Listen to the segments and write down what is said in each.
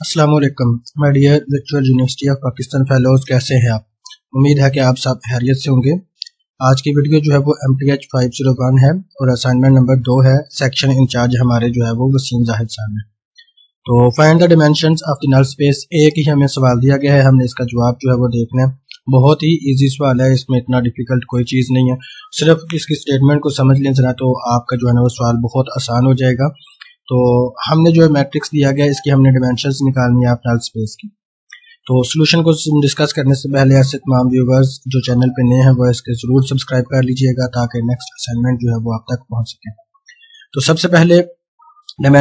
अस्सलाम वालेकुम my dear virtual university of Pakistan fellows, कैसे हैं आप? उम्मीद है कि आप सब खैरियत से होंगे। आज की वीडियो जो है वो MTH 501 है और असाइनमेंट नंबर 2 है। सेक्शन इंचार्ज हमारे जो है वो वसीम जाहिद साहब है। तो find the dimensions of the null space, एक ही हमें सवाल दिया गया है, हमने इसका जवाब जो है वो देखना है। बहुत ही इजी सवाल है, इसमें इतना डिफिकल्ट कोई चीज़ नहीं है। सिर्फ इसकी स्टेटमेंट को समझ लें जरा तो आपका जो है ना वो सवाल बहुत आसान हो जाएगा। तो हमने जो है मैट्रिक्स दिया गया, इसकी हमने डिमेंशंस निकालनी है नल स्पेस की। तो सोल्यूशन को डिस्कस करने से पहले ऐसे तमाम व्यूवर्स जो चैनल पे नए हैं वो इसके ज़रूर सब्सक्राइब कर लीजिएगा ताकि नेक्स्ट असाइनमेंट जो है वो आप तक पहुंच सके। तो सबसे पहले the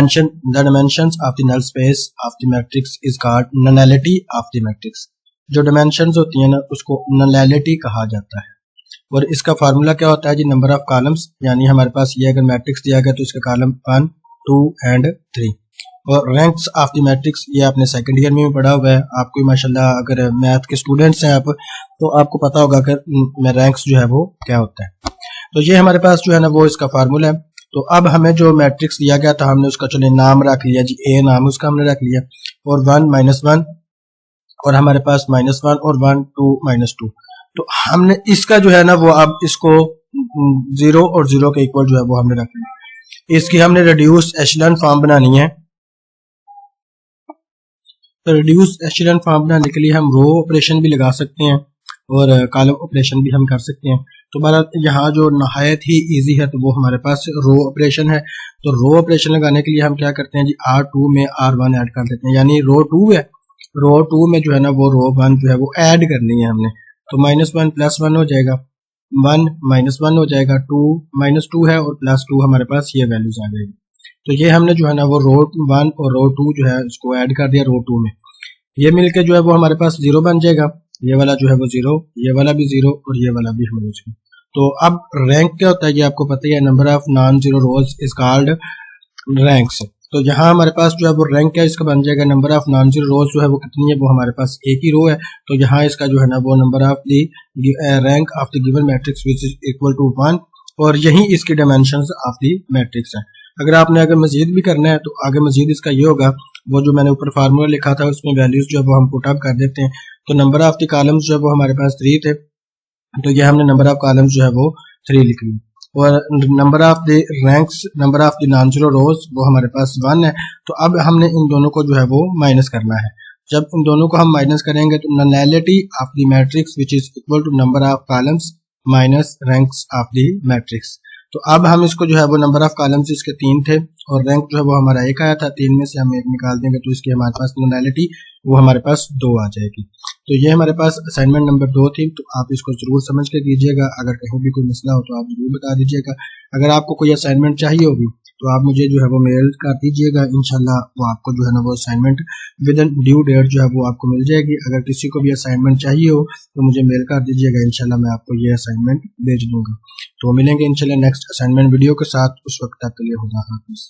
dimensions of the null space of the matrix is called nullity of the matrix. जो डिमेंशंस होती हैं ना उसको नलिटी कहा जाता है। और इसका फार्मूला क्या होता है जी? नंबर ऑफ कॉलम्स, यानी हमारे पास ये अगर मैट्रिक्स दिया गया तो इसका कॉलम 1, 2 एंड 3। और रैंक्स ऑफ द मैट्रिक्स ये आपने सेकंड ईयर में भी पढ़ा हुआ है। आपको माशाल्लाह अगर मैथ के स्टूडेंट्स हैं आप तो आपको पता होगा कि रैंक्स जो है वो क्या होता है। तो ये हमारे पास जो है ना वो इसका फार्मूला है। तो अब हमें जो मैट्रिक्स दिया गया था हमने उसका चलिए नाम रख लिया जी, ए नाम उसका हमने रख लिया। और 1 -1 और हमारे पास -1 और 1 2 -2। तो हमने इसका जो है ना वो अब इसको 0 और 0 के इक्वल जो है वो हमने रख लिया। इसकी हमने रिड्यूस एशेलन फॉर्म बनानी है। तो रिड्यूस एशेलन फॉर्म बनाने के लिए हम रो ऑपरेशन भी लगा सकते हैं और कॉलम ऑपरेशन भी हम कर सकते हैं। तो बहरहाल यहाँ जो नहायत ही इजी है तो वो हमारे पास रो ऑपरेशन है। तो रो ऑपरेशन लगाने के लिए हम क्या करते हैं जी, R2 में R1 ऐड कर देते हैं, यानी रो 2 है, रो 2 में जो है ना वो रो 1 जो है वो ऐड करनी है हमने। तो -1 +1 हो जाएगा, 1 -1 हो जाएगा, 2 -2 है और +2 हमारे पास ये वैल्यूज आ जाएगी। तो ये हमने जो है ना वो रो 1 और रो 2 जो है उसको ऐड कर दिया रो 2 में। ये मिलके जो है वो हमारे पास 0 बन जाएगा। ये वाला जो है वो 0, ये वाला भी 0 और ये वाला भी हमारे 0। तो अब रैंक क्या होता है ये आपको पता ही है, number of non zero rose is called ranks. तो यहाँ हमारे पास जो है वो रैंक क्या इसका बन जाएगा, नंबर ऑफ नॉन जीरो रोज जो है वो कितनी है, वो हमारे पास एक ही रो है। तो यहाँ इसका जो है ना वो number of the rank of the given matrix which is equal to 1 और यही इसकी डायमेंशंस ऑफ दी मैट्रिक्स है। अगर मजीद भी करना है तो आगे मजीद इसका ये होगा, वो जो मैंने ऊपर फार्मूला लिखा था उसमें वैल्यूज जो है वो हम पुट अप कर देते हैं। तो नंबर ऑफ द कॉलम्स जो है वो हमारे पास 3 थे, तो ये हमने नंबर ऑफ कॉलम्स जो है वो 3 लिख ली। और number of the ranks, number of the non zero रोज वो हमारे पास 1 है। तो अब हमने इन दोनों को जो है वो माइनस करना है। जब इन दोनों को हम माइनस करेंगे तो nullity of the matrix which is equal to number of columns minus ranks of the matrix. तो अब हम इसको जो है वो नंबर ऑफ कॉलम्स इसके 3 थे और रैंक जो है वो हमारा 1 आया था, 3 में से हम 1 निकाल देंगे तो इसकी हमारे पास नलिटी वो हमारे पास 2 आ जाएगी। तो ये हमारे पास असाइनमेंट नंबर 2 थी। तो आप इसको जरूर समझ के कीजिएगा। अगर कहीं भी कोई मसला हो तो आप जरूर बता दीजिएगा। अगर आपको कोई असाइनमेंट चाहिए होगी तो आप मुझे जो है वो मेल कर दीजिएगा, इंशाल्लाह वो आपको जो है ना वो assignment within due date जो है वो आपको मिल जाएगी। अगर किसी को भी असाइनमेंट चाहिए हो तो मुझे मेल कर दीजिएगा, इंशाल्लाह मैं आपको ये असाइनमेंट भेज दूंगा। तो मिलेंगे इंशाल्लाह नेक्स्ट असाइनमेंट वीडियो के साथ। उस वक्त तक के लिए खुदा हाफिज़।